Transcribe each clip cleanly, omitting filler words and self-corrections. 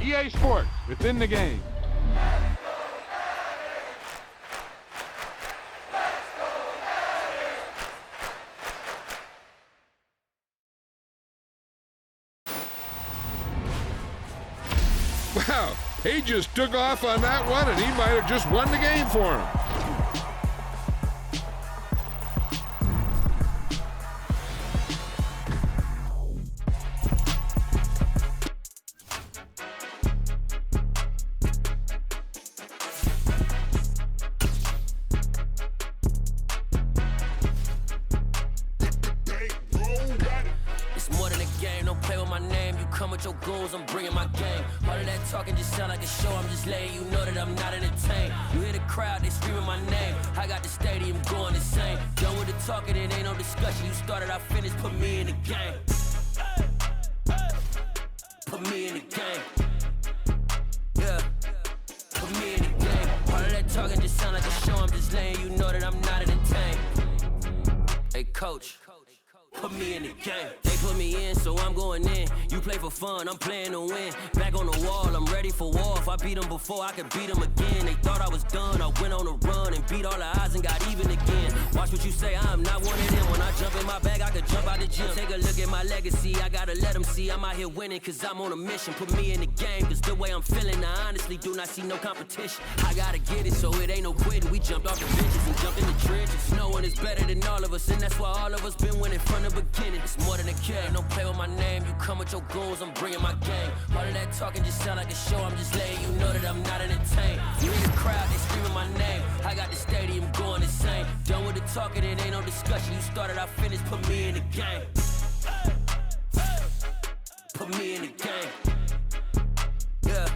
EA Sports, within the game. Wow, he just took off on that one, and he might have just won the game for him. I'm bringing my game. All of that talking just sound like a show. I'm just letting you know that I'm not entertained. You hear the crowd, they screaming my name. I got the stadium going insane. Done with the talking, it ain't no discussion. You started, I finished, put me in the game. Put me in the game. Yeah. Put me in the game. All of that talking just sound like a show. I'm just letting you know that I'm not entertained. Hey, coach. Put me in the game. They put me in, so I'm going in. You play for fun, I'm playing to win. Back on the wall, I'm ready for war. If I beat them before, I could beat them again. They thought I was done, I went on a run and beat all the odds and got even again. Watch what you say, I'm not one of them. When I jump in my bag, I could jump out the gym. Take a look at my legacy, I gotta let them see I'm out here winning, cause I'm on a mission. Put me in the game, cause the way I'm feeling, I honestly do not see no competition. I gotta get it, so it ain't no quitting. We jumped off the benches and jumped in the trenches. No one is better than all of us, and that's why all of us been winning from the beginning. It's more than a game, don't play with my name. You come with your goons, I'm bringing my game. All of that talking just sound like a show. I'm just letting you know that I'm not entertained. You hear the crowd, they screaming my name. I got the stadium going insane. Done with the talking, it ain't no discussion. You started, I finished, put me in the game. Put me in the game. Yeah.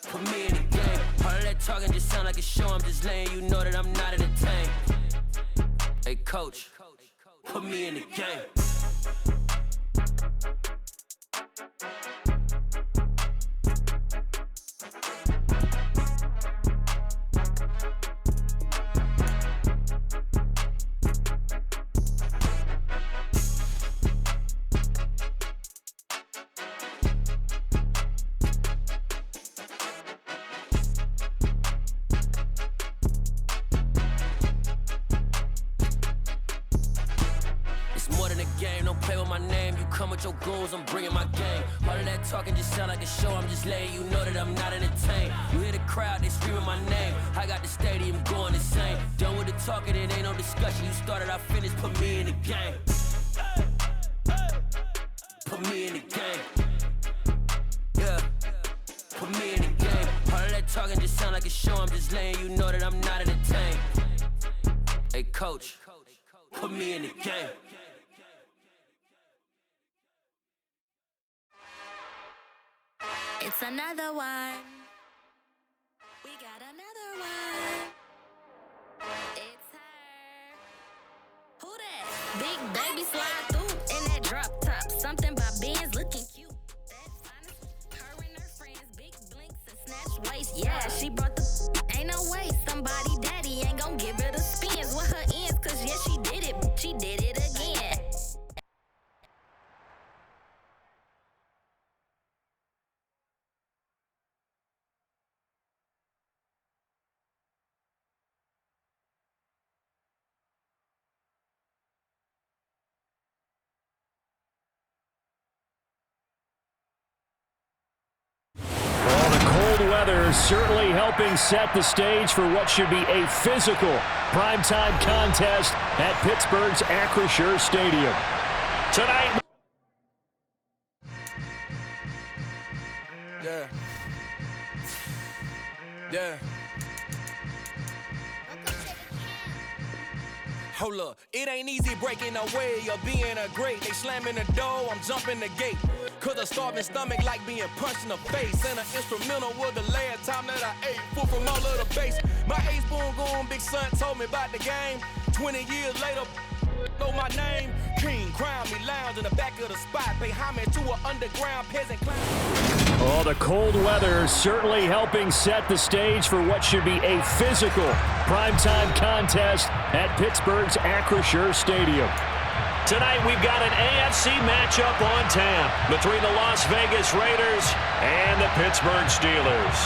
Put me in the game. All of that talking just sound like a show. I'm just letting you know that I'm not entertained. Hey, coach. Put me in the game. Your goons, I'm bringing my game. All of that talking just sound like a show. I'm just letting you know that I'm not entertained. You hear the crowd, they screaming my name. I got the stadium going insane. Done with the talking, it ain't no discussion. You started, I finished, put me in the game. Put me in the game. Yeah. Put me in the game. All of that talking just sound like a show. I'm just letting you know that I'm not entertained. Hey, coach. Put me in the game. It's another one. We got another one. It's her. Who that? Big baby slide through in that drop top. Something by Benz looking cute. That's honest. Her and her friends, big blinks and snatch waist. Yeah, she brought the. Ain't no way somebody daddy ain't gon' give her the spins with her ends. Cause yeah, she did it. She did it again. Weather certainly helping set the stage for what should be a physical primetime contest at Pittsburgh's Acrisure Stadium. Tonight. Yeah. Yeah. Hold up, it ain't easy breaking away or being a great. They slamming the door, I'm jumping the gate. Cause a starving stomach like being punched in the face. And an instrumental was the last time that I ate. Food from all of the bass. My ace boom goon, big son told me about the game. 20 years later, know my name. King, crown me, lounge in the back of the spot. Pay homage to an underground peasant clown. Oh, the cold weather certainly helping set the stage for what should be a physical primetime contest at Pittsburgh's Acrisure Stadium. Tonight we've got an AFC matchup on tap between the Las Vegas Raiders and the Pittsburgh Steelers.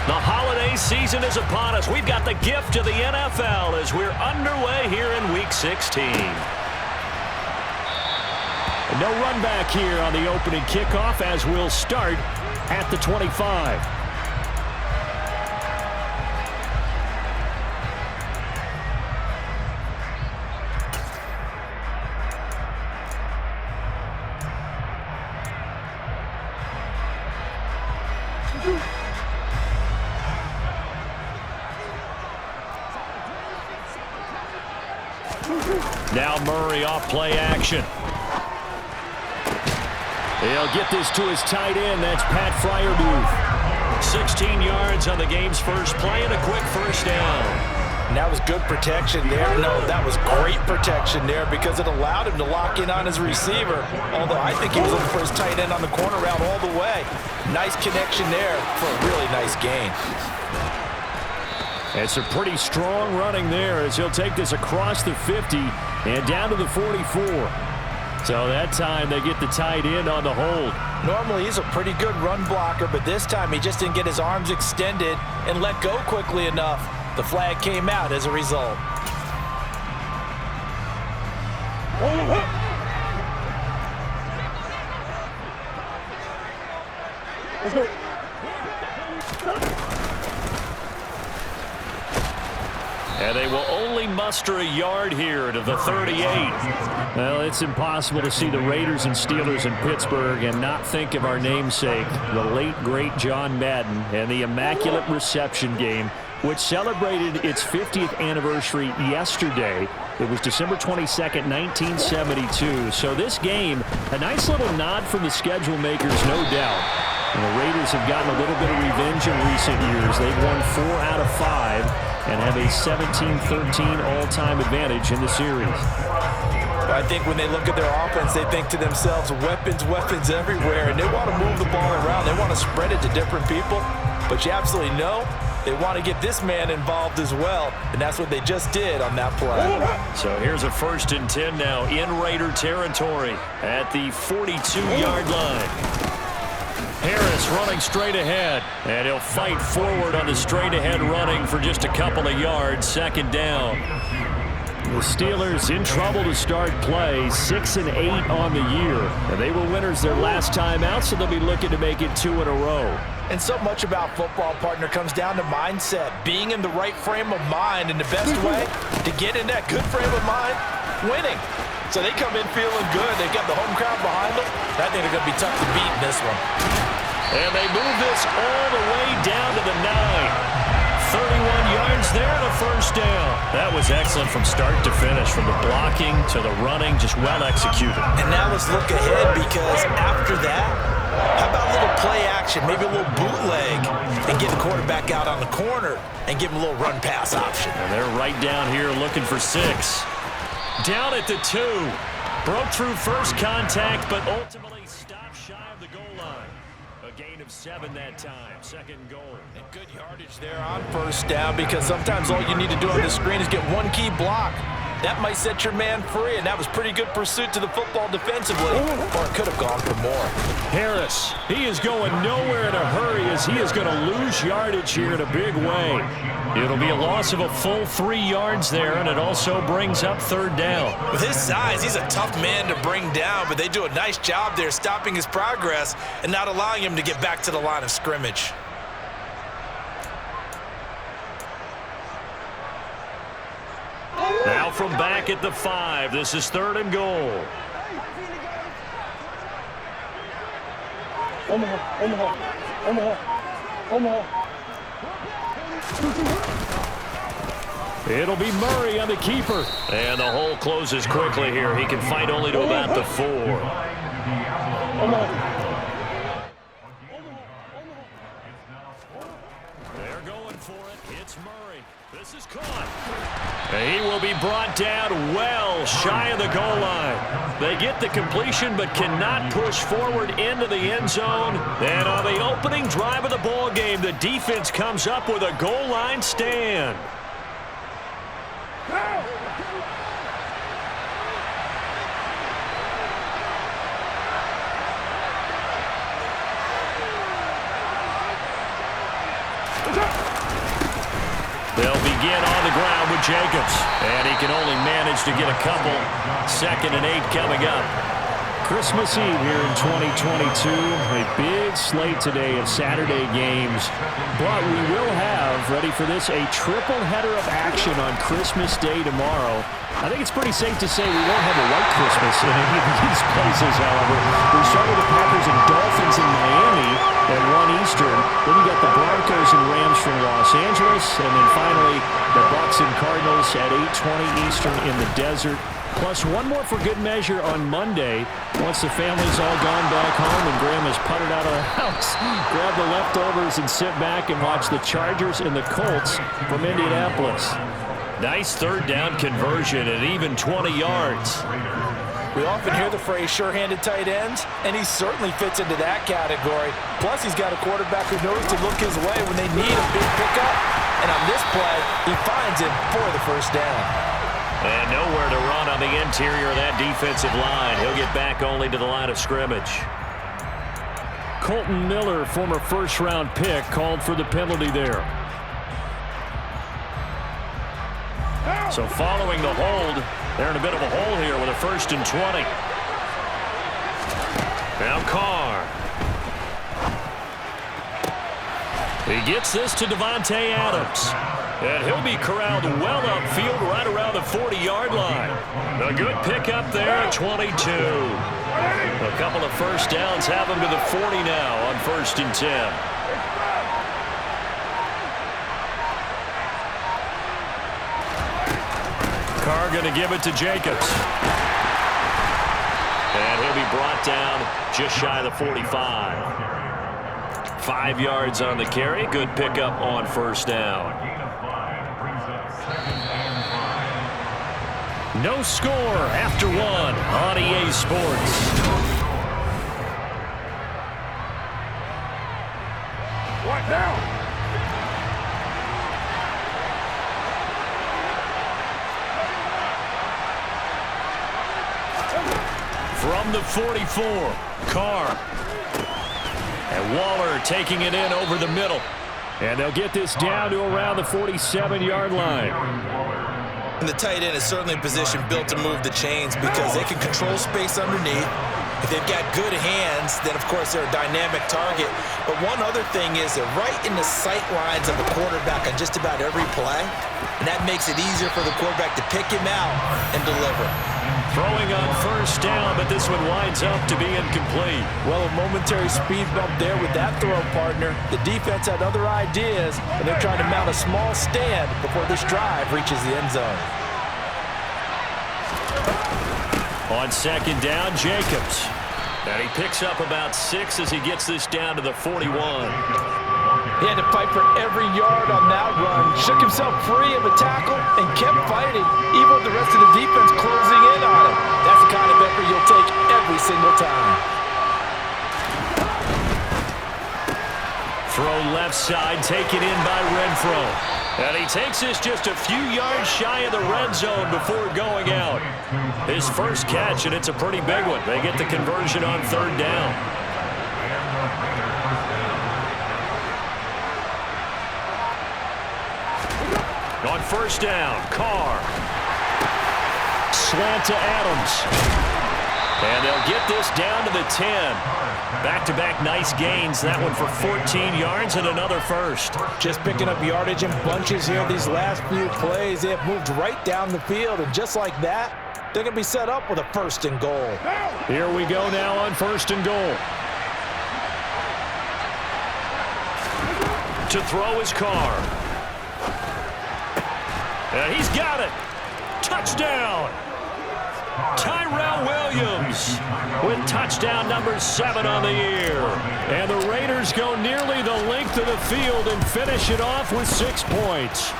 The holiday season is upon us. We've got the gift of the NFL as we're underway here in Week 16. No run back here on the opening kickoff as we'll start at the 25. Now Murray off play action. He'll get this to his tight end. That's Pat Fryermuth. 16 yards on the game's first play and a quick first down. And that was good protection there. No, that was great protection there because it allowed him to lock in on his receiver. Although I think he was looking for his tight end on the corner route all the way. Nice connection there for a really nice gain. It's a pretty strong running there as he'll take this across the 50 and down to the 44. So that time they get the tight end on the hold. Normally he's a pretty good run blocker, but this time he just didn't get his arms extended and let go quickly enough. The flag came out as a result. Let's go. And they will only muster a yard here to the 38. Well, it's impossible to see the Raiders and Steelers in Pittsburgh and not think of our namesake, the late, great John Madden, and the Immaculate Reception game, which celebrated its 50th anniversary yesterday. It was December 22nd, 1972. So this game, a nice little nod from the schedule makers, no doubt. And the Raiders have gotten a little bit of revenge in recent years. They've won 4 out of 5 and have a 17-13 all-time advantage in the series. I think when they look at their offense, they think to themselves, weapons, weapons everywhere, and they want to move the ball around. They want to spread it to different people, but you absolutely know they want to get this man involved as well, and that's what they just did on that play. So here's a 1st and 10 now in Raider territory at the 42-yard line. Harris running straight ahead, and he'll fight forward on the straight-ahead running for just a couple of yards, 2nd down. The Steelers in trouble to start play, 6-8 on the year. And they were winners their last time out, so they'll be looking to make it 2 in a row. And so much about football, partner, comes down to mindset, being in the right frame of mind, and the best way to get in that good frame of mind, winning. So they come in feeling good. They got the home crowd behind them. I think they're going to be tough to beat in this one. And they move this all the way down to the 9. 31 yards there and a 1st down. That was excellent from start to finish, from the blocking to the running, just well executed. And now let's look ahead, because after that, how about a little play action, maybe a little bootleg, and get the quarterback out on the corner and give him a little run pass option. And they're right down here looking for 6. Down at the 2. Broke through first contact, but ultimately stopped shy of the goal line. A gain of 7 that time. 2nd goal. And good yardage there on 1st down, because sometimes all you need to do on the screen is get one key block. That might set your man free, and that was pretty good pursuit to the football defensively, or it could have gone for more. Harris, he is going nowhere in a hurry as he is going to lose yardage here in a big way. It'll be a loss of a full 3 yards there, and it also brings up 3rd down. With his size, he's a tough man to bring down, but they do a nice job there stopping his progress and not allowing him to get back to the line of scrimmage. Now from back at the 5, this is 3rd and goal. It'll be Murray on the keeper. And the hole closes quickly here. He can fight only to about the 4. They're going for it. It's Murray. This is caught. He will be brought down well shy of the goal line. They get the completion but cannot push forward into the end zone. And on the opening drive of the ball game, the defense comes up with a goal line stand. They'll begin on the ground with Jacobs. And he can only manage to get a couple. 2nd and 8 coming up. Christmas Eve here in 2022. A big slate today of Saturday games. But we will have, ready for this, a triple header of action on Christmas Day tomorrow. I think it's pretty safe to say we won't have a white Christmas in any of these places, however. We start with the Packers and Dolphins in Miami at 1 Eastern. Then you got the Broncos and Rams from Los Angeles. And then finally, the Bucs and Cardinals at 8:20 Eastern in the desert. Plus one more for good measure on Monday. Once the family's all gone back home and Graham has puttered out of the house, grab the leftovers and sit back and watch the Chargers and the Colts from Indianapolis. Nice 3rd down conversion at even 20 yards. We often hear the phrase sure-handed tight ends, and he certainly fits into that category. Plus, he's got a quarterback who knows to look his way when they need a big pickup. And on this play, he finds him for the 1st down. And nowhere to run on the interior of that defensive line. He'll get back only to the line of scrimmage. Colton Miller, former 1st-round pick, called for the penalty there. So following the hold, they're in a bit of a hole here with a 1st and 20. Now Carr. He gets this to Davante Adams. And he'll be corralled well upfield right around the 40-yard line. A good pickup there at 22. A couple of 1st downs have him to the 40 now on 1st and 10. Carr going to give it to Jacobs. And he'll be brought down just shy of the 45. 5 yards on the carry. Good pickup on 1st down. No score after 1 on EA Sports. What now? From the 44, Carr. And Waller taking it in over the middle. And they'll get this down to around the 47-yard line. And the tight end is certainly a position built to move the chains because they can control space underneath. If they've got good hands, then, of course, they're a dynamic target. But one other thing is they're right in the sight lines of the quarterback on just about every play. And that makes it easier for the quarterback to pick him out and deliver. Throwing on 1st down, but this one winds up to be incomplete. Well, a momentary speed bump there with that throw, partner. The defense had other ideas, and they're trying to mount a small stand before this drive reaches the end zone. On 2nd down, Jacobs. And he picks up about 6 as he gets this down to the 41. He had to fight for every yard on that run. Shook himself free of a tackle and kept fighting, even with the rest of the defense closing in on him. That's the kind of effort you'll take every single time. Throw left side, taken in by Renfro. And he takes this just a few yards shy of the red zone before going out. His 1st catch, and it's a pretty big one. They get the conversion on 3rd down. On 1st down, Carr. Slant to Adams. And they'll get this down to the 10. Back-to-back nice gains. That one for 14 yards and another 1st. Just picking up yardage in bunches here these last few plays. They have moved right down the field, and just like that, they're going to be set up with a 1st and goal. Here we go now on 1st and goal. To throw his Carr. And he's got it. Touchdown. Tyrell Williams with touchdown number 7 on the year. And the Raiders go nearly the length of the field and finish it off with 6 points.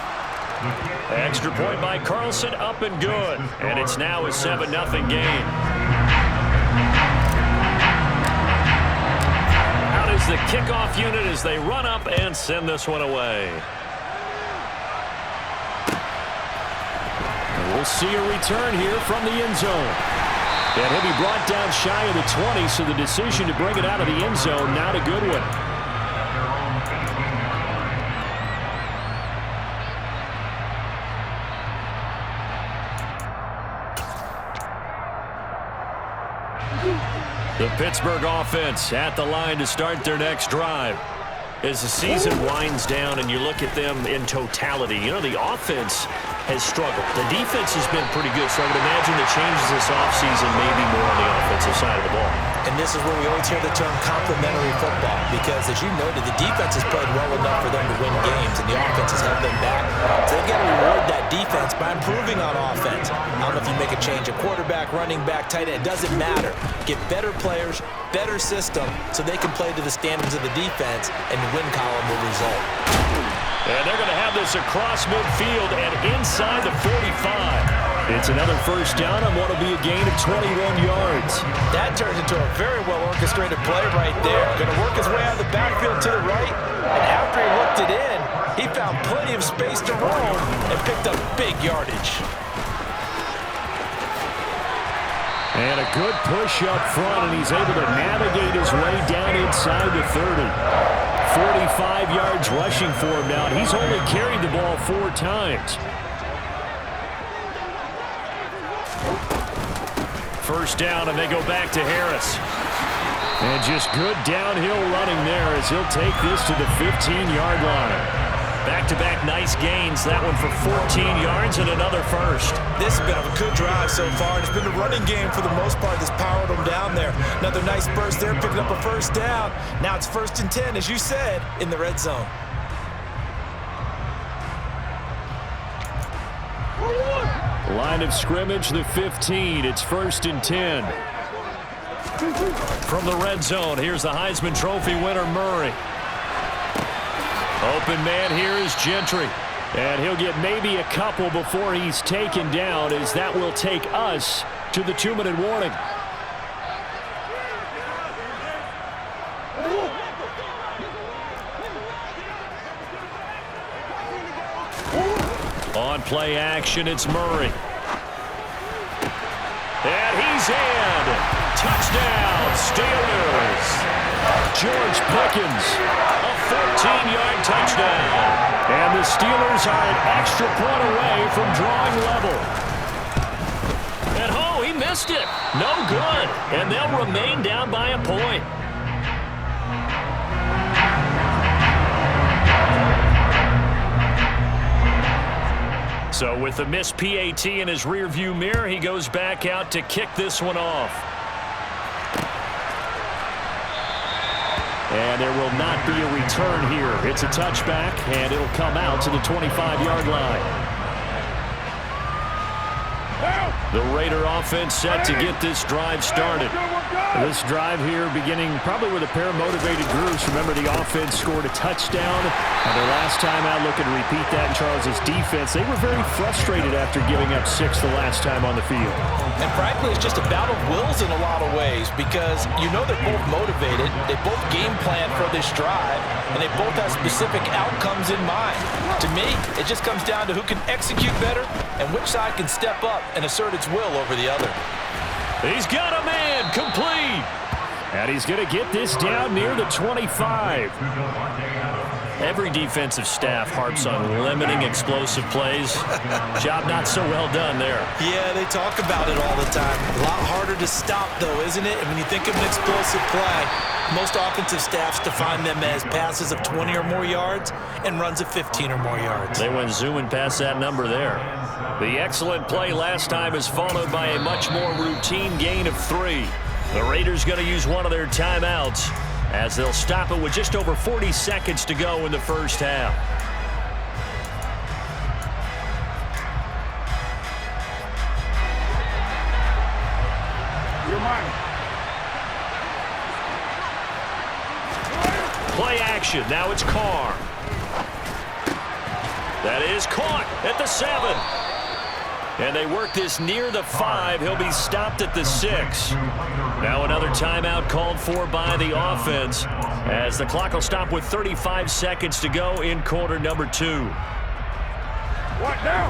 Extra point by Carlson, up and good. And it's now a 7-0 game. Out is the kickoff unit as they run up and send this one away. And we'll see a return here from the end zone. And he'll be brought down shy of the 20, so the decision to bring it out of the end zone, not a good one. The Pittsburgh offense at the line to start their next drive. As the season winds down and you look at them in totality, you know, the offense has struggled. The defense has been pretty good, so I would imagine the changes this offseason may be more on the offensive side of the ball. And this is where we always hear the term complementary football, because as you noted, the defense has played well enough for them to win games, and the offense has held them back. So they've got to reward that defense by improving on offense. I don't know if you make a change at quarterback, running back, tight end. It doesn't matter. Get better players, better system, so they can play to the standards of the defense, and the win column will result. And they're going to have this across midfield and inside the 45. It's another first down on what will be a gain of 21 yards. That turns into a very well-orchestrated play right there. Going to work his way out of the backfield to the right, and after he looked it in, he found plenty of space to roam and picked up big yardage. And a good push up front, and he's able to navigate his way down inside the 30. 45 yards rushing for him now, and he's only carried the ball 4 times. First down, and they go back to Harris. And just good downhill running there as he'll take this to the 15-yard line. Back-to-back nice gains. That one for 14 yards and another first. This has been a good drive so far, and it's been a running game for the most part that's powered them down there. Another nice burst there, picking up a first down. Now it's 1st and 10, as you said, in the red zone. Line of scrimmage, the 15. It's 1st and 10. From the red zone, here's the Heisman Trophy winner, Murray. Open man here is Gentry. And he'll get maybe a couple before he's taken down, as that will take us to the 2-minute warning. On play action, it's Murray. And he's in. Touchdown, Steelers. George Pickens, a 14-yard touchdown. And the Steelers are an extra point away from drawing level. And oh, he missed it. No good. And they'll remain down by a point. So with the missed PAT in his rearview mirror, he goes back out to kick this one off. And there will not be a return here. It's a touchback, and it'll come out to the 25-yard line. The Raider offense set to get this drive started. This drive here beginning probably with a pair of motivated groups. Remember, the offense scored a touchdown. And their last time out, looking to repeat that in Charles' defense. They were very frustrated after giving up 6 the last time on the field. And frankly, it's just a battle of wills in a lot of ways, because you know they're both motivated. They both game plan for this drive, and they both have specific outcomes in mind. To me, it just comes down to who can execute better and which side can step up and assert its will over the other. He's got a man, complete. And he's going to get this down near the 25. Every defensive staff harps on limiting explosive plays. Job not so well done there. Yeah, they talk about it all the time. A lot harder to stop, though, isn't it? And when you think of an explosive play, most offensive staffs define them as passes of 20 or more yards and runs of 15 or more yards. They went zooming past that number there. The excellent play last time is followed by a much more routine gain of 3. The Raiders going to use one of their timeouts as they'll stop it with just over 40 seconds to go in the first half. Play action. Now it's Carr. That is caught at the 7. And they work this near the 5. He'll be stopped at the 6. Now another timeout called for by the offense as the clock will stop with 35 seconds to go in quarter number 2. What now?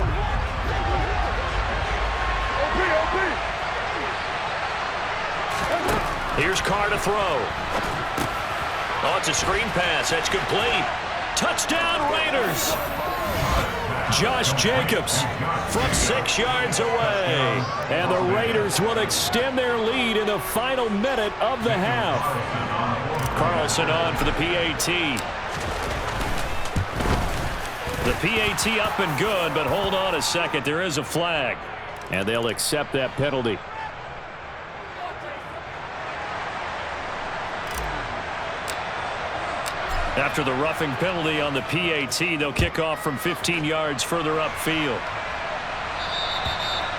Here's Carr to throw. Oh, it's a screen pass. That's complete. Touchdown, Raiders. Josh Jacobs from 6 yards away. And the Raiders will extend their lead in the final minute of the half. Carlson on for the PAT. The PAT up and good, but hold on a second. There is a flag. And they'll accept that penalty. After the roughing penalty on the PAT, they'll kick off from 15 yards further upfield.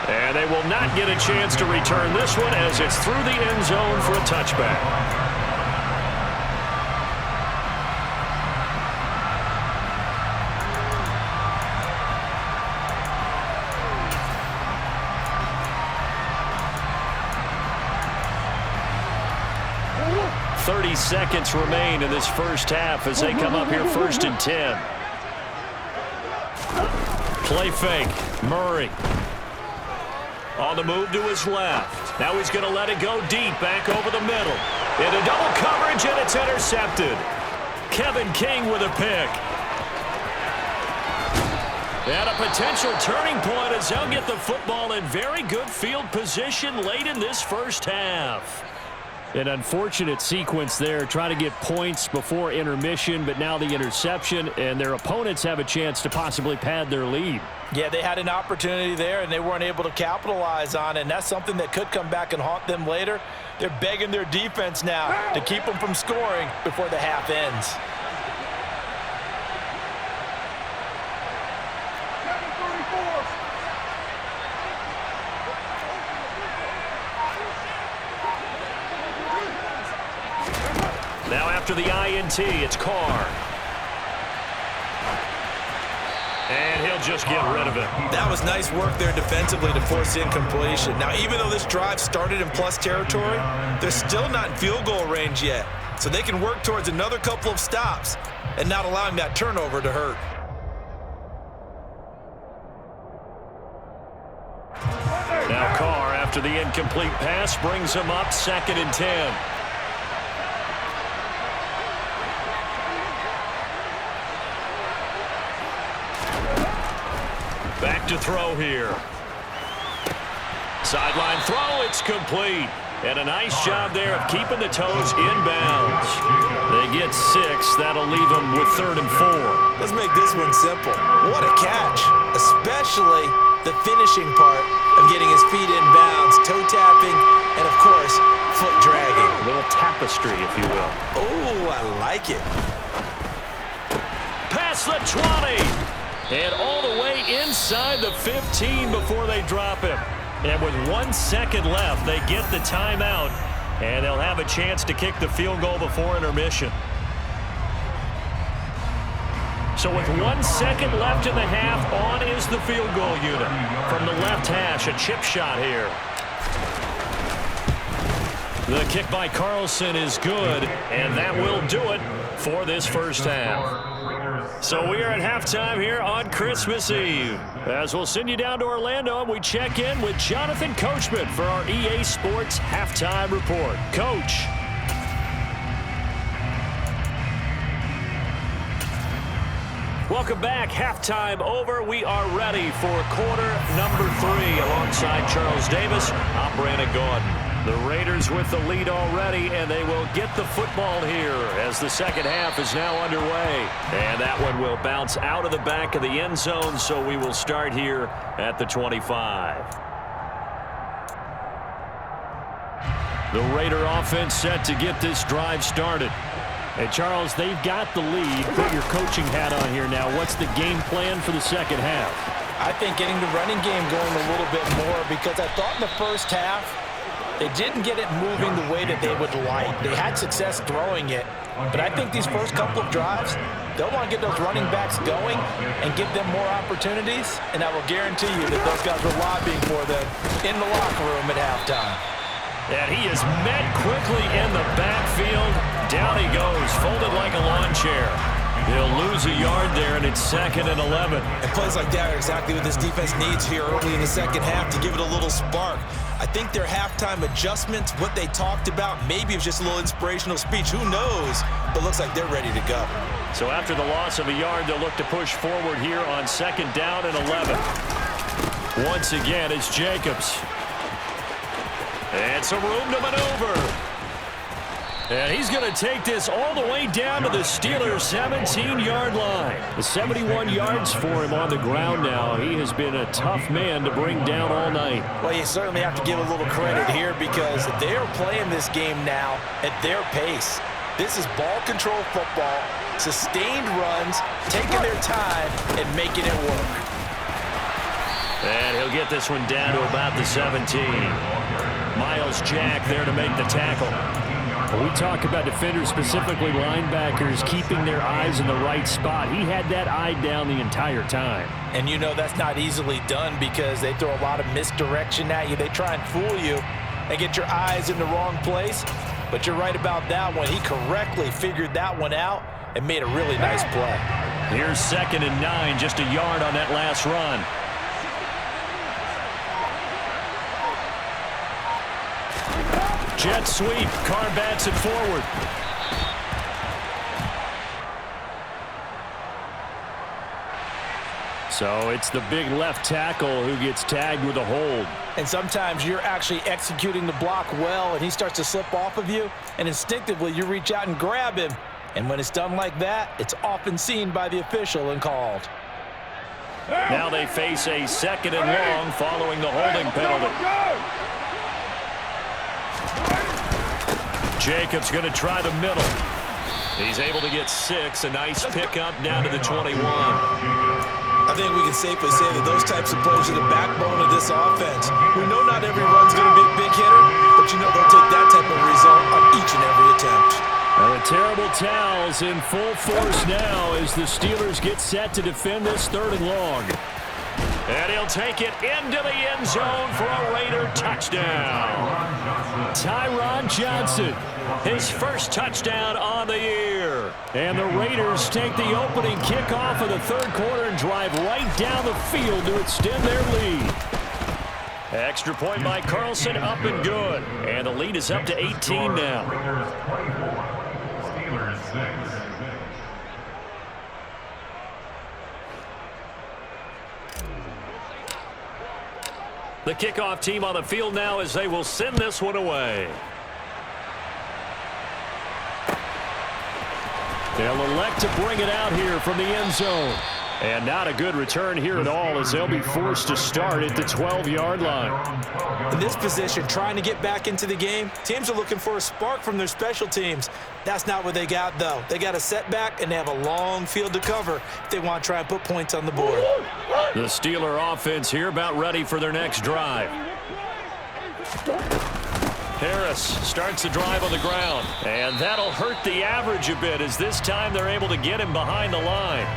And they will not get a chance to return this one as it's through the end zone for a touchback. 30 seconds remain in this first half as they come up here 1st and 10. Play fake. Murray. On the move to his left. Now he's going to let it go deep back over the middle. Into double coverage, and it's intercepted. Kevin King with a pick. And a potential turning point as they'll get the football in very good field position late in this first half. An unfortunate sequence there, trying to get points before intermission, but now the interception, and their opponents have a chance to possibly pad their lead. Yeah, they had an opportunity there, and they weren't able to capitalize on it, and that's something that could come back and haunt them later. They're begging their defense now to keep them from scoring before the half ends. Now after the INT, it's Carr. And he'll just get rid of it. That was nice work there defensively to force incompletion. Now, even though this drive started in plus territory, they're still not in field goal range yet. So they can work towards another couple of stops and not allowing that turnover to hurt. Now Carr, after the incomplete pass, brings him up 2nd and 10. Back to throw here. Sideline throw, it's complete. And a nice job there of keeping the toes inbounds. They get 6. That'll leave them with 3rd and 4. Let's make this one simple. What a catch, especially the finishing part of getting his feet inbounds, toe tapping, and of course, foot dragging. A little tapestry, if you will. Oh, I like it. Past the 20. And all the way inside the 15 before they drop him. And with 1 second left, they get the timeout. And they'll have a chance to kick the field goal before intermission. So with 1 second left in the half, on is the field goal unit. From the left hash, a chip shot here. The kick by Carlson is good, and that will do it for this first half. So we are at halftime here on Christmas Eve. As we'll send you down to Orlando, and we check in with Jonathan Coachman for our EA Sports Halftime Report. Coach. Welcome back. Halftime over. We are ready for quarter number 3 alongside Charles Davis. I'm Brandon Gordon. The Raiders with the lead already, and they will get the football here as the second half is now underway. And that one will bounce out of the back of the end zone, so we will start here at the 25. The Raider offense set to get this drive started. And Charles, they've got the lead. Put your coaching hat on here now. What's the game plan for the second half? I think getting the running game going a little bit more, because I thought in the first half, they didn't get it moving the way that they would like. They had success throwing it, but I think these first couple of drives, They'll want to get those running backs going and give them more opportunities, and I will guarantee you that those guys were lobbying for them in the locker room at halftime. And he is met quickly in the backfield. Down he goes, folded like a lawn chair. He'll lose a yard there, and it's 2nd and 11. And plays like that are exactly what this defense needs here early in the second half to give it a little spark. I think their halftime adjustments, what they talked about, maybe it was just a little inspirational speech. Who knows? But looks like they're ready to go. So after the loss of a yard, they'll look to push forward here on 2nd down and 11. Once again, it's Jacobs. And some room to maneuver. And he's going to take this all the way down to the Steelers' 17-yard line. The 71 yards for him on the ground now. He has been a tough man to bring down all night. Well, you certainly have to give a little credit here because they're playing this game now at their pace. This is ball control football, sustained runs, taking their time, and making it work. And he'll get this one down to about the 17. Miles Jack there to make the tackle. We talk about defenders, specifically linebackers, keeping their eyes in the right spot. He had that eye down the entire time. And you know that's not easily done because they throw a lot of misdirection at you. They try and fool you and get your eyes in the wrong place. But you're right about that one. He correctly figured that one out and made a really nice play. Here's 2nd and 9, just a yard on that last run. Jet sweep. Carr bats it forward. So it's the big left tackle who gets tagged with a hold. And sometimes you're actually executing the block well, and he starts to slip off of you, and instinctively you reach out and grab him. And when it's done like that, it's often seen by the official and called. Now they face a 2nd and long following the holding penalty. Jacobs going to try the middle. He's able to get 6. A nice pickup down to the 21. I think we can safely say that those types of plays are the backbone of this offense. We know not every run's going to be a big hitter, but you know they'll take that type of result on each and every attempt. And the terrible towels in full force now as the Steelers get set to defend this 3rd and long. And he'll take it into the end zone for a Raider touchdown. Tyron Johnson, his first touchdown on the year. And the Raiders take the opening kickoff of the 3rd quarter and drive right down the field to extend their lead. Extra point by Carlson, up and good. And the lead is up to 18 now. Steelers 6. The kickoff team on the field now as they will send this one away. They'll elect to bring it out here from the end zone. And not a good return here at all as they'll be forced to start at the 12-yard line. In this position, trying to get back into the game, teams are looking for a spark from their special teams. That's not what they got, though. They got a setback, and they have a long field to cover if they want to try and put points on the board. The Steeler offense here about ready for their next drive. Harris starts the drive on the ground, and that'll hurt the average a bit as this time they're able to get him behind the line.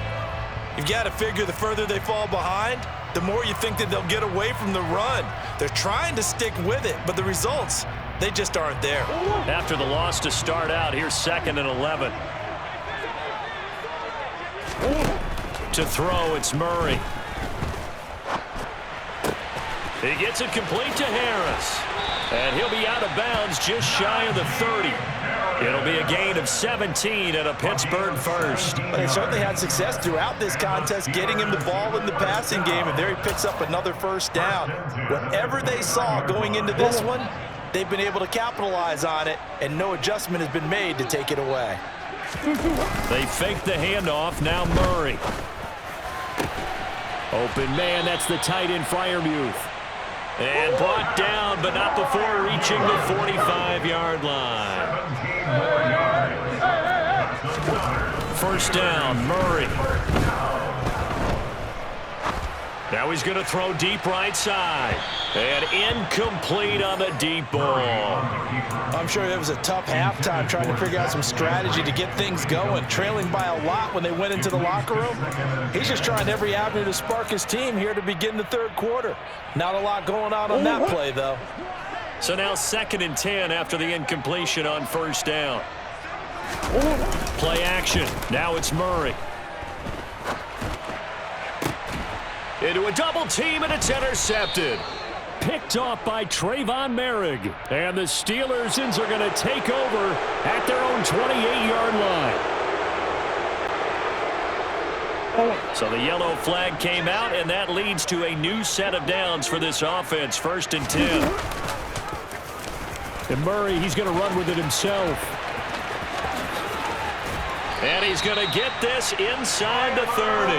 You've got to figure the further they fall behind, the more you think that they'll get away from the run. They're trying to stick with it, but the results, they just aren't there. After the loss to start out, here's 2nd and 11. To throw, it's Murray. He gets it complete to Harris. And he'll be out of bounds just shy of the 30. It'll be a gain of 17 and a Pittsburgh first. But they certainly had success throughout this contest, getting him the ball in the passing game, and there he picks up another first down. Whatever they saw going into this one, they've been able to capitalize on it, and no adjustment has been made to take it away. They fake the handoff, now Murray. Open man, that's the tight end Freiermuth. And brought down, but not before reaching the 45-yard line. First down, Murray. Now he's going to throw deep right side. And incomplete on the deep ball. I'm sure it was a tough halftime trying to figure out some strategy to get things going. Trailing by a lot when they went into the locker room. He's just trying every avenue to spark his team here to begin the third quarter. Not a lot going on that play, though. So now 2nd and 10 after the incompletion on first down. Play action. Now it's Murray. Into a double team, and it's intercepted. Picked off by Trayvon Merrick. And the Steelers are going to take over at their own 28-yard line. So the yellow flag came out, and that leads to a new set of downs for this offense. 1st and 10. And Murray, he's going to run with it himself. And he's going to get this inside the 30.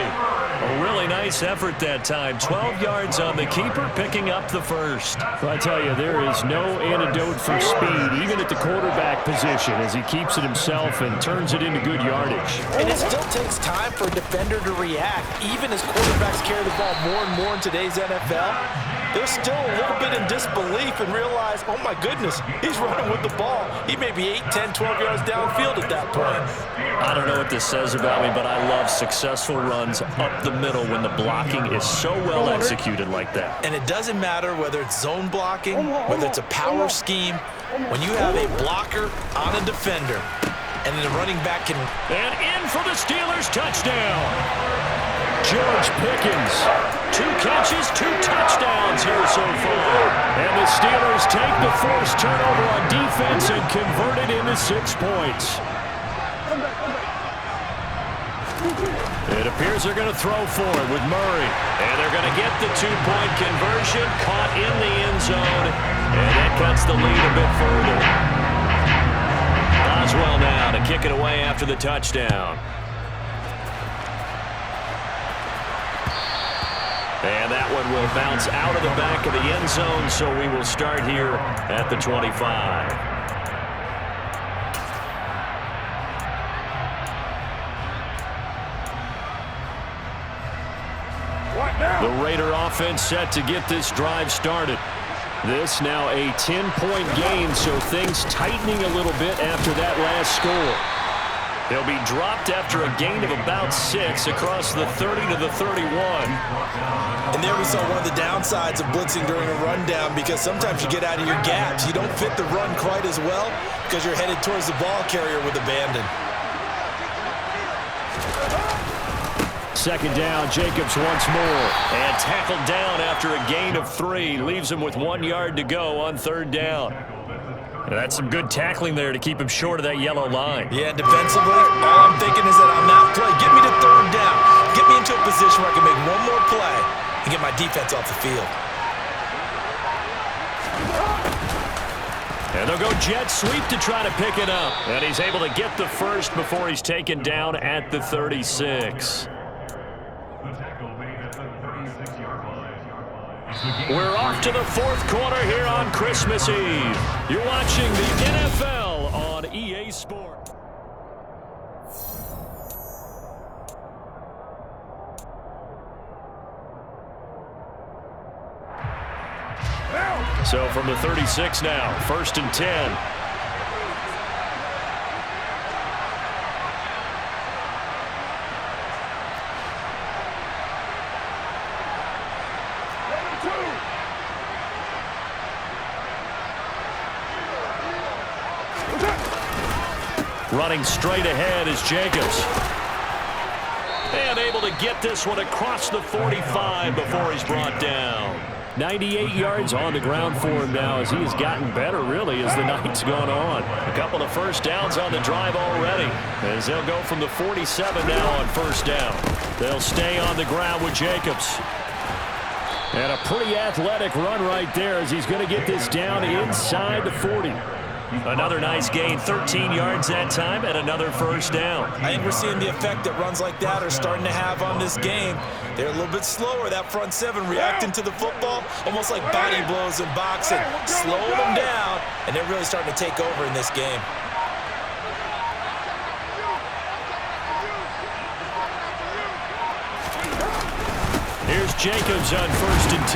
A really nice effort that time. 12 yards on the keeper, picking up the first. Well, I tell you, there is no antidote for speed, even at the quarterback position, as he keeps it himself and turns it into good yardage. And it still takes time for a defender to react. Even as quarterbacks carry the ball more and more in today's NFL, they're still a little bit in disbelief and realize, oh my goodness, he's running with the ball. He may be 8, 10, 12 yards downfield at that point. I don't know what this says about me, but I love successful runs up the middle when the blocking is so well executed like that. And it doesn't matter whether it's zone blocking, whether it's a power scheme. When you have a blocker on a defender, and then the running back can... And in for the Steelers, touchdown. George Pickens, 2 catches, 2 touchdowns here so far. And the Steelers take the forced turnover on defense and convert it into 6 points. It appears they're going to throw for it with Murray. And they're going to get the 2-point conversion, caught in the end zone. And that cuts the lead a bit further. Boswell now to kick it away after the touchdown. And that one will bounce out of the back of the end zone, so we will start here at the 25. The Raider offense set to get this drive started. This now a 10-point game, so things tightening a little bit after that last score. They'll be dropped after a gain of about 6 across the 30 to the 31. And there we saw one of the downsides of blitzing during a rundown, because sometimes you get out of your gaps. You don't fit the run quite as well because you're headed towards the ball carrier with abandon. 2nd down, Jacobs once more. And tackled down after a gain of 3. Leaves him with 1 yard to go on 3rd down. And that's some good tackling there to keep him short of that yellow line. Yeah, defensively, all I'm thinking is that on that play, get me to 3rd down. Get me into a position where I can make one more play and get my defense off the field. And they'll go jet sweep to try to pick it up. And he's able to get the first before he's taken down at the 36. We're off to the 4th quarter here on Christmas Eve. You're watching the NFL on EA Sports. So from the 36 now, 1st and 10. Running straight ahead is Jacobs. And able to get this one across the 45 before he's brought down. 98 yards on the ground for him now as he has gotten better, really, as the night's gone on. A couple of first downs on the drive already, as they'll go from the 47 now on 1st down. They'll stay on the ground with Jacobs. And a pretty athletic run right there as he's going to get this down inside the 40. Another nice gain, 13 yards that time, and another 1st down. I think we're seeing the effect that runs like that are starting to have on this game. They're a little bit slower, that front 7, reacting to the football, almost like body blows in boxing, slowing them down, and they're really starting to take over in this game. Here's Jacobs on 1st and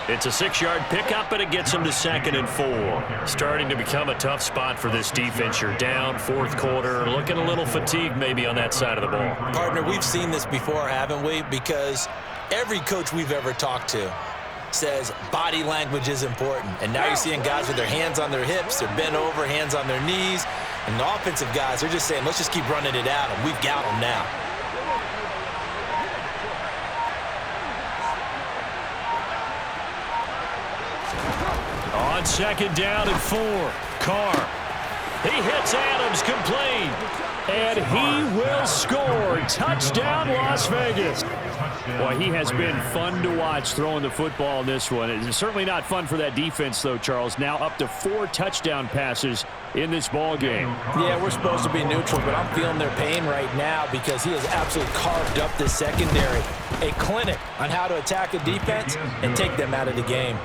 10. It's a 6-yard pickup, and it gets him to 2nd and 4. Starting to become a tough spot for this defense. You're down 4th quarter, looking a little fatigued maybe on that side of the ball. Partner, we've seen this before, haven't we? Because every coach we've ever talked to says body language is important. And now you're seeing guys with their hands on their hips, they're bent over, hands on their knees. And the offensive guys are just saying, let's just keep running it at them. We've got them now. On 2nd down and 4, Carr. He hits Adams complete. And he will score. Touchdown, Las Vegas. Boy, he has been fun to watch throwing the football in this one. It's certainly not fun for that defense, though, Charles. Now up to 4 touchdown passes in this ball game. Yeah, we're supposed to be neutral, but I'm feeling their pain right now because he has absolutely carved up this secondary. A clinic on how to attack a defense and take them out of the game.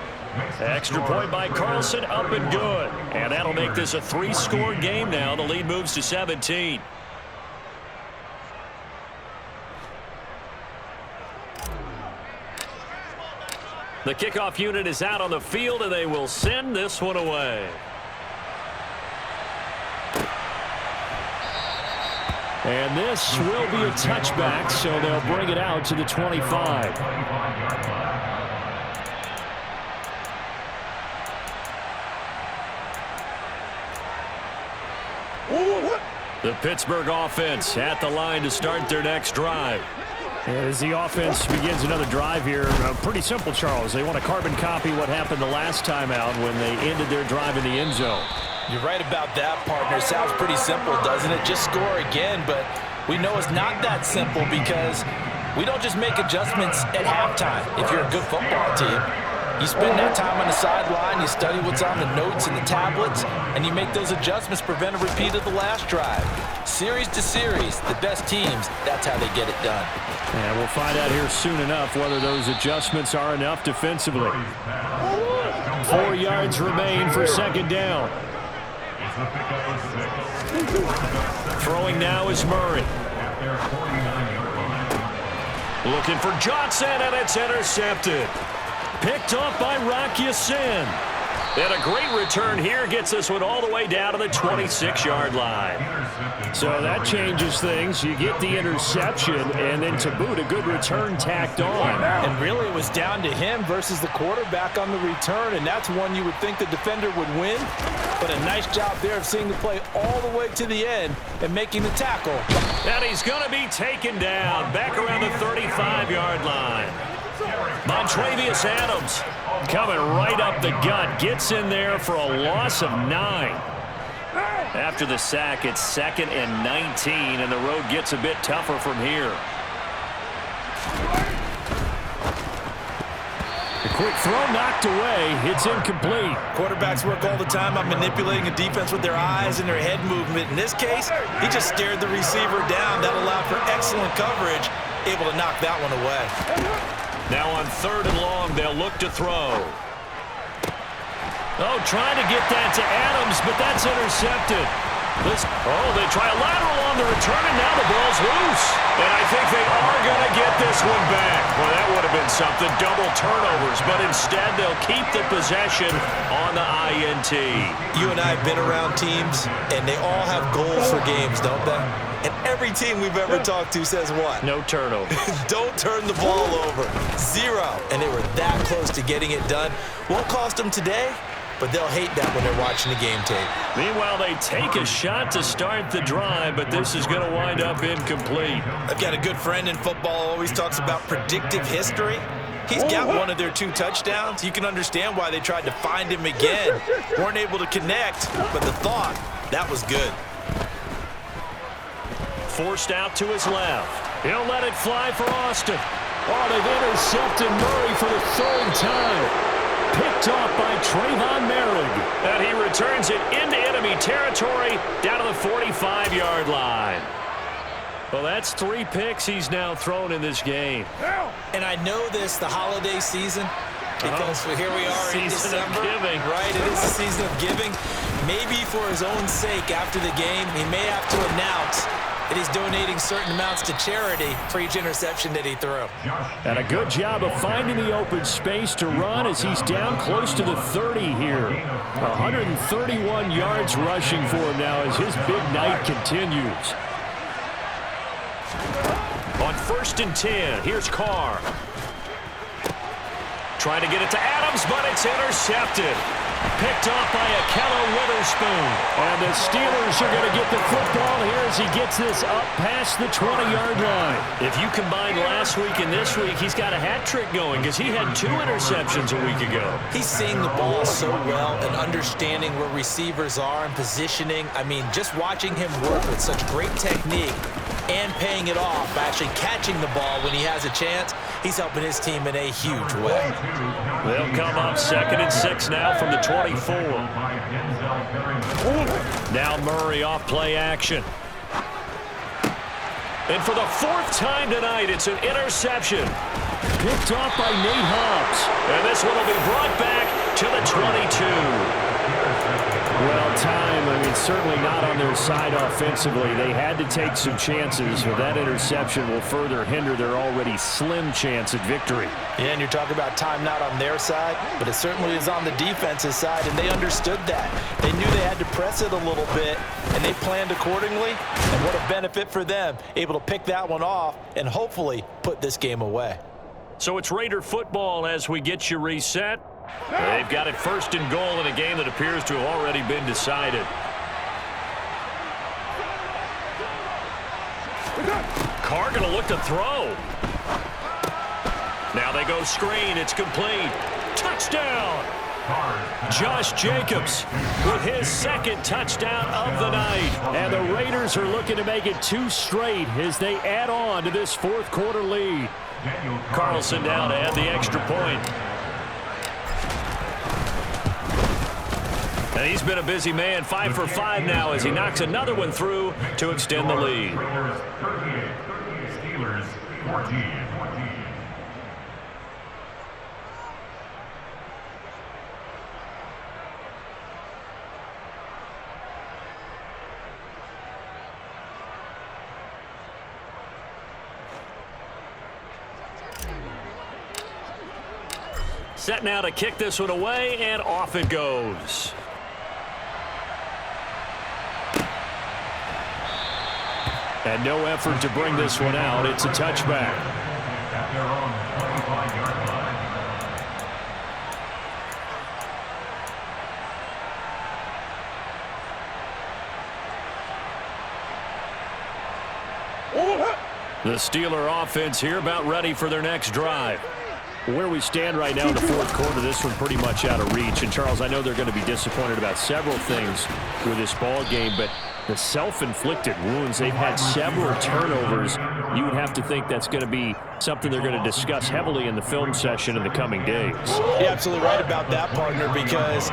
Extra point by Carlson, up and good. And that'll make this a 3-score game now. The lead moves to 17. The kickoff unit is out on the field, and they will send this one away. And this will be a touchback, so they'll bring it out to the 25. The Pittsburgh offense at the line to start their next drive. As the offense begins another drive here, pretty simple, Charles. They want to carbon copy what happened the last time out when they ended their drive in the end zone. You're right about that, partner. Sounds pretty simple, doesn't it? Just score again, but we know it's not that simple because we don't just make adjustments at halftime if you're a good football team. You spend that time on the sideline, you study what's on the notes and the tablets, and you make those adjustments, prevent a repeat of the last drive. Series to series, the best teams, that's how they get it done. And we'll find out here soon enough whether those adjustments are enough defensively. 4 yards remain for 2nd down. Throwing now is Murray. Looking for Johnson, and it's intercepted. Picked up by Rocky Sin. And a great return here gets this one all the way down to the 26-yard line. So that changes things. You get the interception, and then to boot, a good return tacked on. And really it was down to him versus the quarterback on the return, and that's one you would think the defender would win. But a nice job there of seeing the play all the way to the end and making the tackle. And he's going to be taken down back around the 35-yard line. Montravius Adams coming right up the gut. Gets in there for a loss of 9. After the sack, it's 2nd and 19, and the road gets a bit tougher from here. The quick throw knocked away. It's incomplete. Quarterbacks work all the time on manipulating a defense with their eyes and their head movement. In this case, he just stared the receiver down. That allowed for excellent coverage, able to knock that one away. Now on 3rd and long, they'll look to throw. Oh, trying to get that to Adams, but that's intercepted. They try a lateral on the return, and now the ball's loose. And I think they are going to get this one back. Well, that would have been something, double turnovers, but instead they'll keep the possession on the INT. You and I have been around teams, and they all have goals for games, don't they? And every team we've ever talked to says what? No turnovers. Don't turn the ball over. 0. And they were that close to getting it done. Won't cost them today, but they'll hate that when they're watching the game tape. Meanwhile, they take a shot to start the drive, but this is going to wind up incomplete. I've got a good friend in football, always talks about predictive history. He's got one of their 2 touchdowns. You can understand why they tried to find him again. Weren't able to connect, but the thought, that was good. Forced out to his left. He'll let it fly for Austin. Oh, they've intercepted Murray for the 3rd time. Picked off by Trayvon Merrick. And he returns it into enemy territory down to the 45-yard line. Well, that's 3 picks he's now thrown in this game. And I know this, the holiday season, because here we are in December. Season of giving. Right, it is the season of giving. Maybe for his own sake after the game, he may have to announce and he's donating certain amounts to charity for each interception that he threw. And a good job of finding the open space to run as he's down close to the 30 here. 131 yards rushing for him now as his big night continues. On 1st and 10, here's Carr. Trying to get it to Adams, but it's intercepted. Picked off by Akello Witherspoon. And the Steelers are going to get the football here as he gets this up past the 20-yard line. If you combine last week and this week, he's got a hat trick going because he had 2 interceptions a week ago. He's seeing the ball so well and understanding where receivers are and positioning. I mean, just watching him work with such great technique and paying it off by actually catching the ball when he has a chance, he's helping his team in a huge way. They'll come up 2nd and 6 now from the 24. Now Murray off play action. And for the 4th time tonight, it's an interception. Picked off by Nate Hobbs. And this one will be brought back to the 22. Well, time, certainly not on their side offensively. They had to take some chances, but that interception will further hinder their already slim chance at victory. Yeah, and you're talking about time not on their side, but it certainly is on the defense's side, and they understood that. They knew they had to press it a little bit, and they planned accordingly, and what a benefit for them, able to pick that one off and hopefully put this game away. So it's Raider football as we get you reset. They've got it 1st and goal in a game that appears to have already been decided. Carr going to look to throw. Now they go screen. It's complete. Touchdown. Josh Jacobs with his 2nd touchdown of the night. And the Raiders are looking to make it 2 straight as they add on to this 4th quarter lead. Carlson down to add the extra point. And he's been a busy man, 5 for 5 now as he knocks another one through to extend the lead. Steelers 14. Set now to kick this one away, and off it goes. And no effort to bring this one out. It's a touchback. At their own 25-yard line. The Steeler offense here about ready for their next drive. Where we stand right now in the 4th quarter, this one pretty much out of reach. And, Charles, I know they're going to be disappointed about several things with this ball game, but the self-inflicted wounds, they've had several turnovers. You would have to think that's going to be something they're going to discuss heavily in the film session in the coming days. You're absolutely right about that, partner, because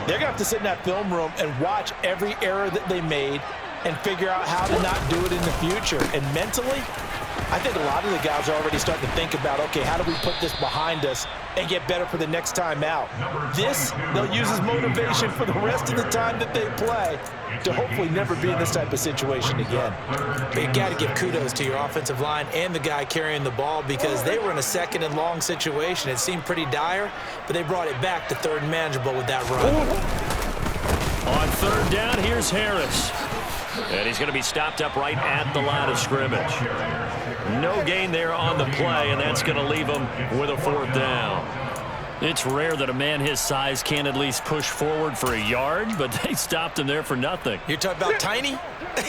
they're going to have to sit in that film room and watch every error that they made and figure out how to not do it in the future. And mentally, I think a lot of the guys are already starting to think about, okay, how do we put this behind us and get better for the next time out? This, they'll use as motivation for the rest of the time that they play to hopefully never be in this type of situation again. But you got to give kudos to your offensive line and the guy carrying the ball because they were in a 2nd and long situation. It seemed pretty dire, but they brought it back to 3rd and manageable with that run. On 3rd down, here's Harris. And he's going to be stopped up right at the line of scrimmage. No gain there on the play, and that's going to leave him with a 4th down. It's rare that a man his size can't at least push forward for a yard, but they stopped him there for nothing. You're talking about Tiny?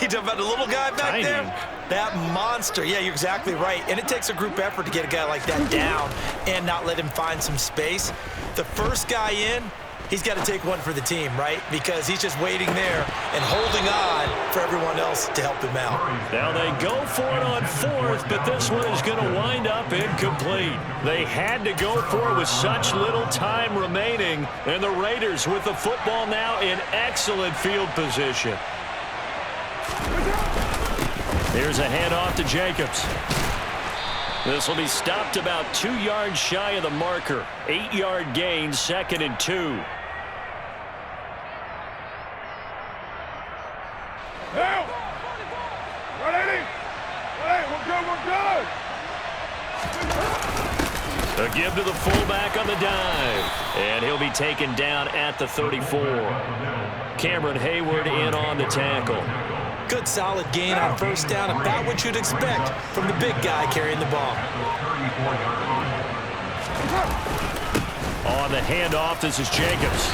You're talking about the little guy back there? That monster. Yeah, you're exactly right. And it takes a group effort to get a guy like that down and not let him find some space. The first guy in, he's got to take one for the team, right? Because he's just waiting there and holding on for everyone else to help him out. Now they go for it on 4th, but this one is going to wind up incomplete. They had to go for it with such little time remaining, and the Raiders with the football now in excellent field position. Here's a handoff to Jacobs. This will be stopped about 2 yards shy of the marker. 8-yard gain, 2nd and 2. Now, 180. A give to the fullback on the dive. And he'll be taken down at the 34. Cameron Hayward in on the tackle. Good solid gain on first down, about what you'd expect from the big guy carrying the ball. On the handoff, this is Jacobs.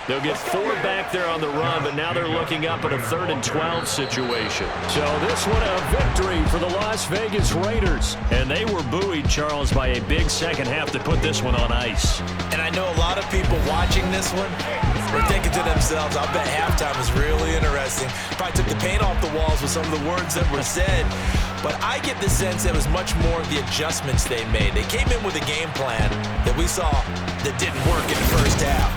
They'll get 4 back there on the run, but now they're looking up at a 3rd and 12 situation. So this one a victory for the Las Vegas Raiders. And they were buoyed, Charles, by a big second half to put this one on ice. And I know a lot of people watching this one were thinking to themselves, I'll bet halftime was really interesting. Probably took the paint off the walls with some of the words that were said. But I get the sense it was much more of the adjustments they made. They came in with a game plan that we saw that didn't work in the first half.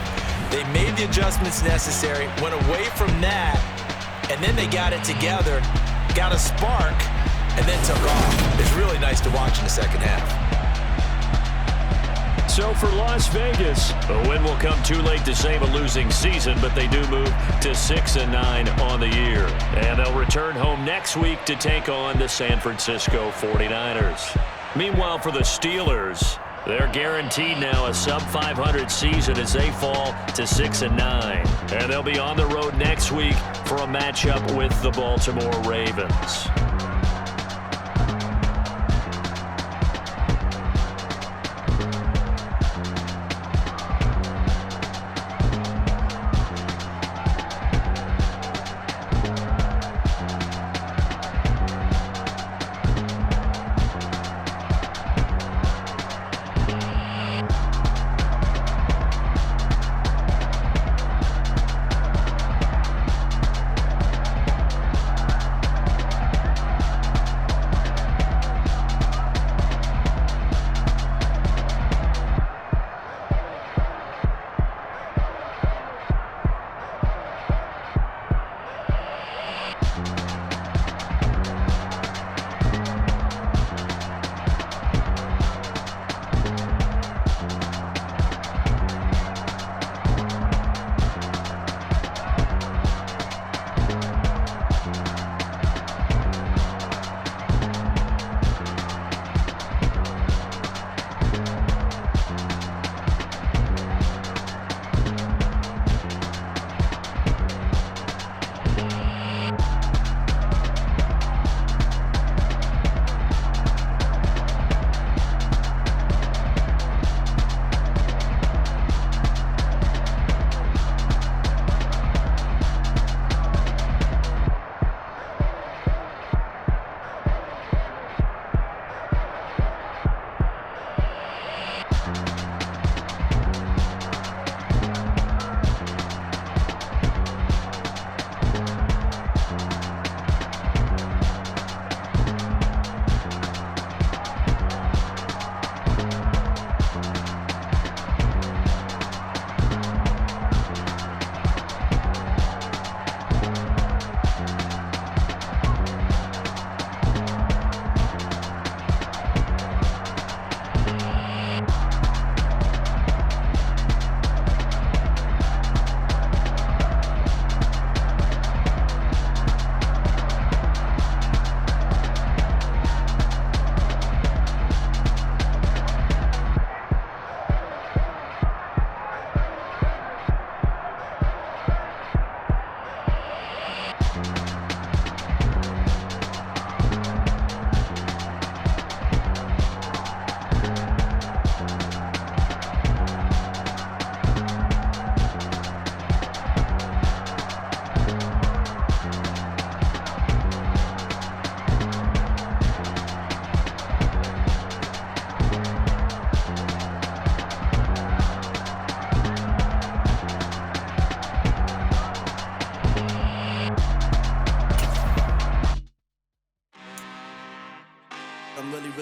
They made the adjustments necessary, went away from that, and then they got it together, got a spark, and then took off. It's really nice to watch in the second half. So for Las Vegas, a win will come too late to save a losing season, but they do move to 6-9 on the year. And they'll return home next week to take on the San Francisco 49ers. Meanwhile, for the Steelers, they're guaranteed now a sub-500 season as they fall to 6-9. And they'll be on the road next week for a matchup with the Baltimore Ravens.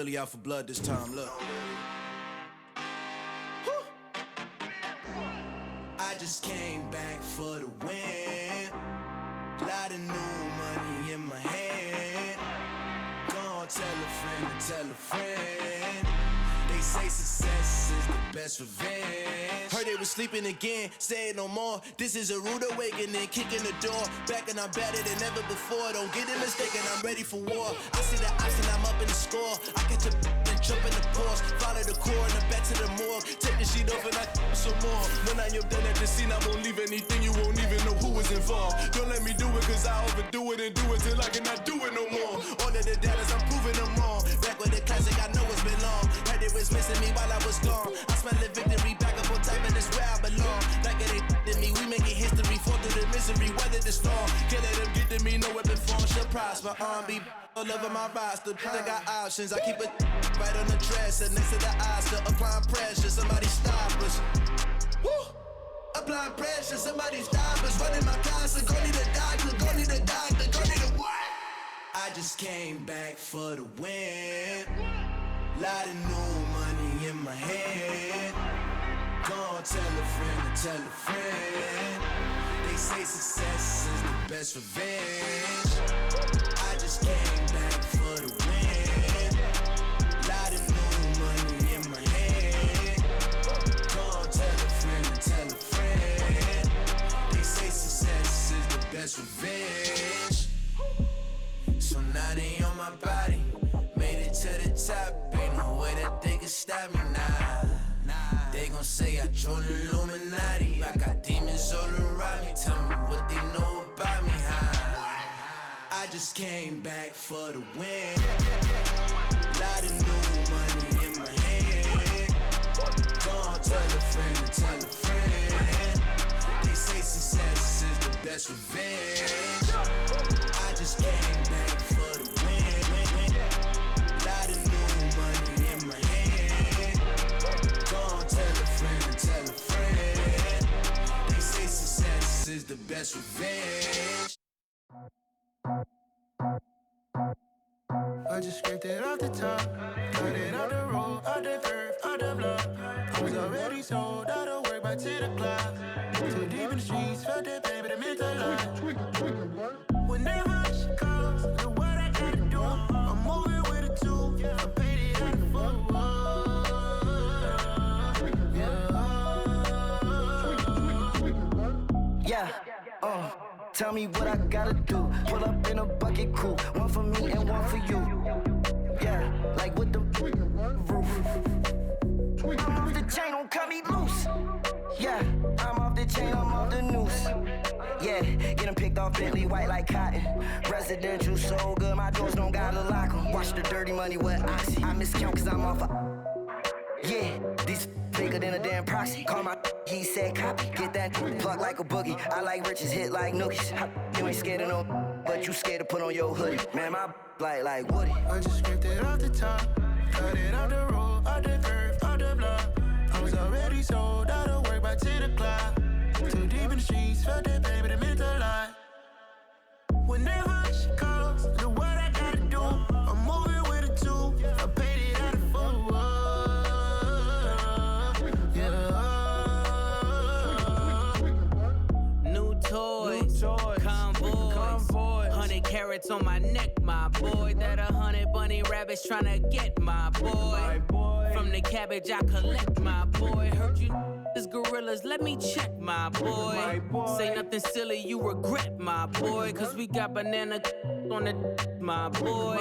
really out for blood this time, look. I just came back for the win. Lot of new money in my hand. Gonna tell a friend to tell a friend. They They say success is the best revenge. Heard they was sleeping again, say it no more. This is a rude awakening, kicking the door. Back and I'm better than ever before. Don't get it mistaken, I'm ready for war. I see the option, I'm up in the score. I catch a and jump in the course. Follow the core and the back to the morgue. Take the sheet off and I some more. When I am done at the scene, I won't leave anything. You won't even know who was involved. Don't let me do it, cause I overdo it and do it till I cannot do it no more. All of the datas, I'm proving them wrong. Back with the classic, I know it's been long. Heard it was missing me while I was gone. I smell the victory, back up on top, and it's where I belong. Like it ain't to me, we making history. Fall through the misery, weather the storm. Can't let them get to me, no weapon form shall prosper. Be all over my roster. I got options, I keep it right on the dresser. Next to the Oscar, applying pressure. Somebody stop us. Woo! Applying pressure, somebody stop us. Running my closet, go need a doctor, go need a doctor, go need a what? I just came back for the win. Lot of new money in my hand. Gonna tell a friend to tell a friend. They say success is the best revenge. I just came back for the win. Lot of new money in my hand. Gonna tell a friend to tell a friend. They say success is the best revenge. So now they on my body. Made it to the top. Ain't no way that they can stop me now. They gon' say I joined the Illuminati. I got demons all around me. Tell me what they know about me, huh? I just came back for the win. Lot of new money in my hand. Gonna tell a friend to tell a friend. They say success is the best revenge. I just came back for the win. Lot of new money in my hand. Gonna tell a friend to tell a friend. They say success is the best revenge. I just scraped it off the top, cut it off the road, off the curve, off the block. I was already sold out of work by 10 o'clock. Too deep in the streets, felt that pain, but it meant a lot. Whenever she calls, look what I gotta do. I'm moving with a two, I paid it out of full. Yeah, tell me what I gotta do. Pull up in a bucket crew, one for me and one for you. Yeah, like with the roof. I'm off the chain, don't cut me loose. Yeah, I'm off the chain, I'm off the noose. Yeah, get them picked off Bentley, white like cotton. Residential, so good, my doors don't gotta lock them. Watch the dirty money with Oxy. I miscount cause I'm off a... Yeah, these bigger than a damn proxy. Call my he said copy. Get that plug like a boogie. I like riches, hit like nookies. You ain't scared of no, but you scared to put on your hoodie. Man, my like Woody. I just scraped it off the top, cut it off the road, off the curve, off the block. I was already sold out of work by 10 o'clock. Too deep in the streets, felt that baby, it meant a lot. Whenever she calls, look what I gotta do. I'm moving with a two, I paid it out of full. Toys, convoys, 100 carats on my neck, my boy. That 100 bunny rabbits tryna get my boy. From the cabbage I collect, my boy. Heard you is gorillas, let me check, my boy. Say nothing silly, you regret, my boy. Cause we got banana on the my boy.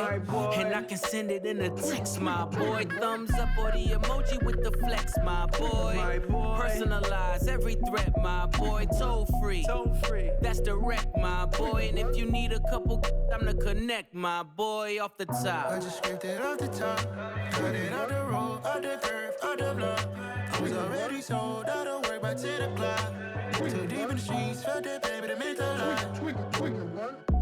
And I can send it in a text, my boy. Thumbs up or the emoji with the flex, my boy. Personalize every threat, my boy. Toll free, that's direct, my boy. And if you need a couple, I'm the connect, my boy. Off the top, I just scraped it off the top, cut it off the road, off the curve, off the block. I was already sold out of work by 10 o'clock. Too deep in the streets, felt that baby, it meant a lot.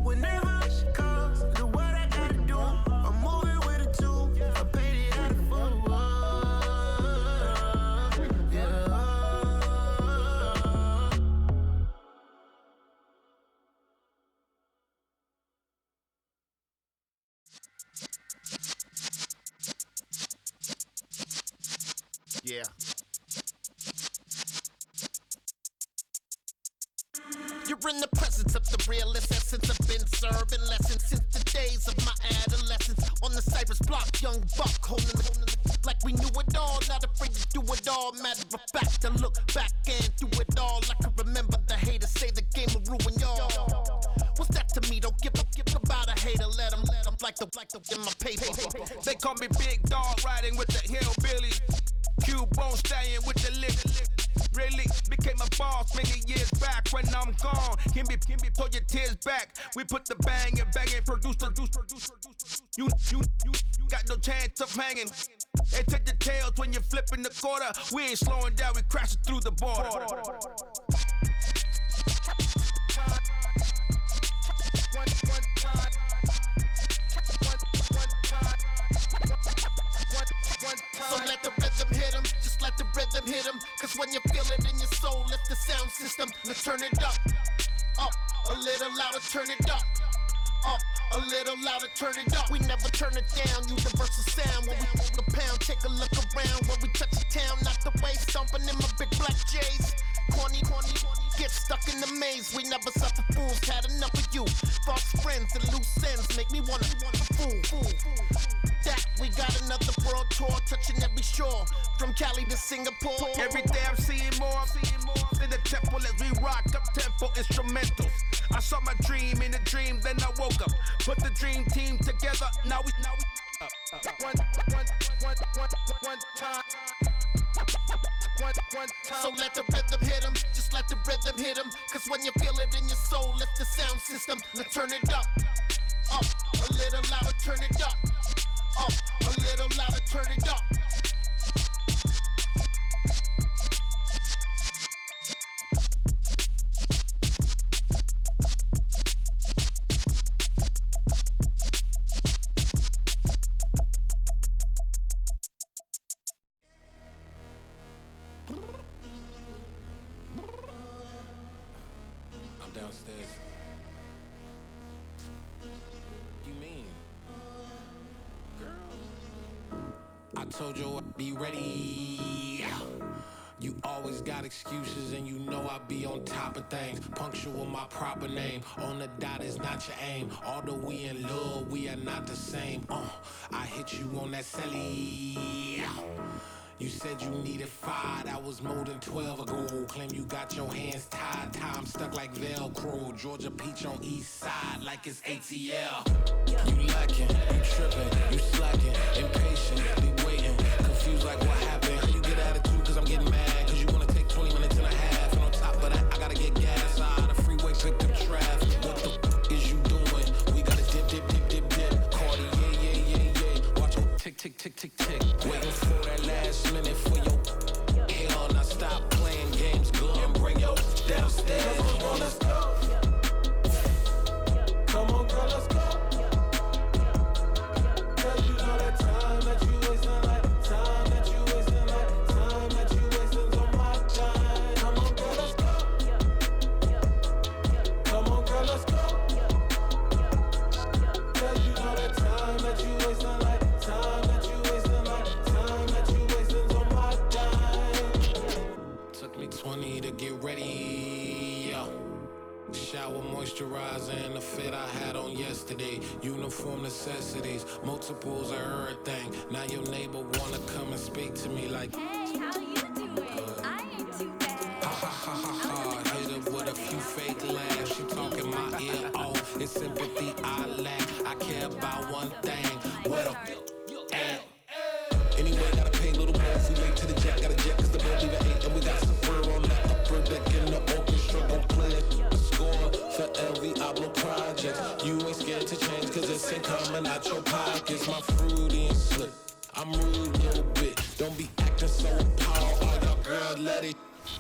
Whenever she calls, look what I gotta do. I'm moving with a two, I paid it out of full. Yeah. You You're in the presence of the realest essence. I've been serving lessons since the days of my adolescence. On the Cypress block, young buck holding like we knew it all. Not afraid to do it all. Matter of fact, I look back and do it all. I can remember the haters say the game will ruin y'all. What's that to me? Don't give about a hater. Let them like the in my paper. They call me Big Dog, riding with the hillbillies. Q-Bone stallion with the lick. Really became a boss many years back. When I'm gone, can be pull your tears back. We put the bang and produce. You got no chance of hanging. They take the tails when you're flipping the quarter. We ain't slowing down, we crashing through the border. So let the rhythm hit him, just let the rhythm hit him. Cause when you feel it in your soul, lift the sound system. Now turn it up a little louder, turn it up a little louder, turn it up. We never turn it down, universal sound. When we move the pound, take a look around. When we touch the town, not the way, stomping in my big black J's. Corny, get stuck in the maze. We never suffer fools, had enough of you. False friends and loose ends make me wanna fool. That we got another world tour, touching every shore, from Cali to Singapore. Every day I'm seeing more in the temple as we rock up tempo instrumentals. I saw my dream in a dream, then I woke up. Put the dream team together, now we one time. So let the rhythm hit him, just let the rhythm hit him. Cause when you feel it in your soul, lift the sound system. Now turn it up a little louder, turn it up a little louder, turn it up. I'm downstairs. You mean? Girl, I told you I'd be ready. You always got excuses and you know I be on top of things. Punctual my proper name. On the dot is not your aim. Although we in love, we are not the same. I hit you on that celly. You said you needed 5, that was more than 12 ago. Claim you got your hands tied, time stuck like Velcro. Georgia Peach on east side like it's ATL. You lacking, you tripping, you slacking, impatient, be waiting, confused like what happened. How you get attitude cause I'm getting mad, cause you wanna take 20 minutes and a half. And on top of that, I gotta get gas out the freeway, pick up traffic. What the is you doing? We gotta dip, Cardi, yeah. Watch your tick, waiting for that last minute for your hell. Now stop playing games, go and bring your downstairs. Come on, let's go. Come on, girl, let's go. Cause you know that time that you wasting, like time that you wasting, like time that you wasting on my time. Come on, girl, let's go. Come on, girl, let's go. Cause you know that time that you wasting, like time that you wasting, like time that you wasting on my time. Took me 20 to get ready, yo. Shower, moisturizer, and the fit I had on yesterday. Uniform necessities, multiples of everything. Now your neighbor wanna come and speak to me like, Hey, how you doing? I ain't too bad. ha. Hit her with a few fake laughs. She talking my ear off. It's sympathy I lack. I care about one thing. What a anyway, gotta pay a little more if we late to the jet. Got a jet cause the boat leave at 8. And we got some fur on the upper deck in the orchestra. Gon' play a score for every Ablo project. You ain't scared to change cause it's ain't coming out your pockets. My fruity and slick, I'm rude a little bit. Don't be acting so appalled. All y'all girl, let it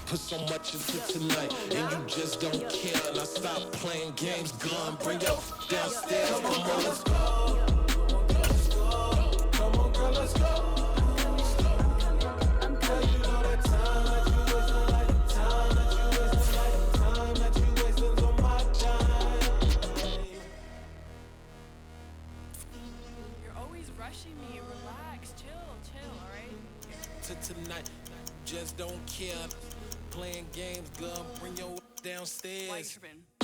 put so much into tonight. And you just don't care. Now stop playing games, gun. Bring your downstairs. Come on, let's go. Come on, girl, let's go. Tonight, just don't care. playing games, girl. Bring your downstairs. Why are you tripping?